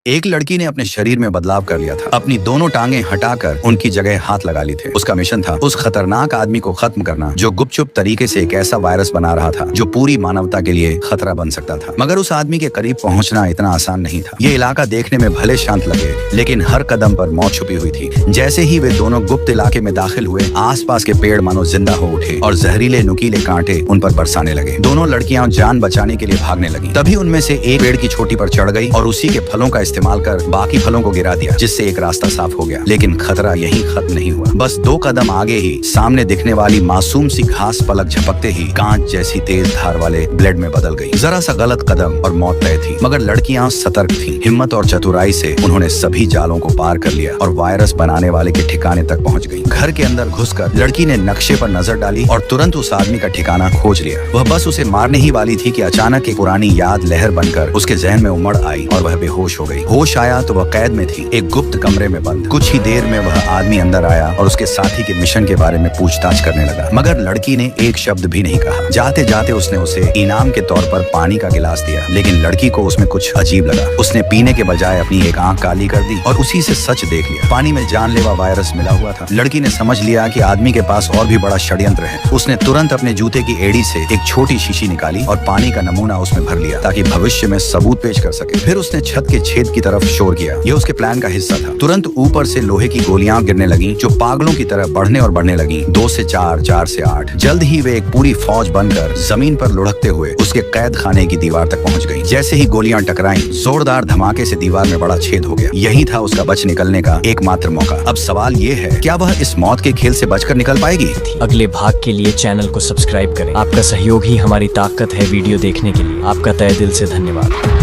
एक लड़की ने अपने शरीर में बदलाव कर लिया था। अपनी दोनों टांगें हटाकर उनकी जगह हाथ लगा ली थे। उसका मिशन था उस खतरनाक आदमी को खत्म करना जो गुपचुप तरीके से एक ऐसा वायरस बना रहा था जो पूरी मानवता के लिए खतरा बन सकता था। मगर उस आदमी के करीब पहुंचना इतना आसान नहीं था। ये इलाका देखने में भले शांत लगे, लेकिन हर कदम पर मौत छुपी हुई थी। जैसे ही वे दोनों गुप्त इलाके में दाखिल हुए, आसपास के पेड़ मानो जिंदा हो उठे और जहरीले नुकीले कांटे उन पर बरसाने लगे। दोनों लड़कियां जान बचाने के लिए भागने लगी। तभी उनमें से एक पेड़ की चोटी पर चढ़ गई और उसी के फलों का इस्तेमाल कर बाकी फलों को गिरा दिया, जिससे एक रास्ता साफ हो गया। लेकिन खतरा यहीं खत्म नहीं हुआ। बस 2 कदम आगे ही सामने दिखने वाली मासूम सी घास पलक झपकते ही कांच जैसी तेज धार वाले ब्लेड में बदल गई। जरा सा गलत कदम और मौत तय थी। मगर लड़कियां सतर्क थीं। हिम्मत और चतुराई से उन्होंने सभी जालों को पार कर लिया और वायरस बनाने वाले के ठिकाने तक पहुंच गई। घर के अंदर घुसकर लड़की ने नक्शे पर नजर डाली और तुरंत उस आदमी का ठिकाना खोज लिया। वह बस उसे मारने ही वाली थी कि अचानक एक पुरानी याद लहर बनकर उसके जहन में उमड़ आई और वह बेहोश हो गई। होश आया तो वह कैद में थी, एक गुप्त कमरे में बंद। कुछ ही देर में वह आदमी अंदर आया और उसके साथी के मिशन के बारे में पूछताछ करने लगा। मगर लड़की ने एक शब्द भी नहीं कहा। जाते जाते उसने उसे इनाम के तौर पर पानी का गिलास दिया, लेकिन लड़की को उसमें कुछ अजीब लगा। उसने पीने के बजाय अपनी एक आंख काली कर दी और उसी से सच देख लिया। पानी में जानलेवा वायरस मिला हुआ था। लड़की ने समझ लिया कि आदमी के पास और भी बड़ा षड्यंत्र है। उसने तुरंत अपने जूते की एड़ी से एक छोटी शीशी निकाली और पानी का नमूना उसमें भर लिया ताकि भविष्य में सबूत पेश कर सके। फिर उसने छत के छेद की तरफ शोर किया। यह उसके प्लान का हिस्सा था। तुरंत ऊपर से लोहे की गोलियां गिरने लगीं, जो पागलों की तरह बढ़ने और बढ़ने लगीं। 2 से 4, 4 से 8। जल्द ही वे एक पूरी फौज बनकर जमीन पर लुढ़कते हुए उसके कैद खाने की दीवार तक पहुंच गईं। जैसे ही गोलियां टकराईं, जोरदार धमाके से दीवार में बड़ा छेद हो गया। यही था उसका बच निकलने का एकमात्र मौका। अब सवाल ये है, क्या वह इस मौत के खेल से बचकर निकल पाएगी? अगले भाग के लिए चैनल को सब्सक्राइब करें। आपका सहयोग ही हमारी ताकत है। वीडियो देखने के लिए आपका तहे दिल से धन्यवाद।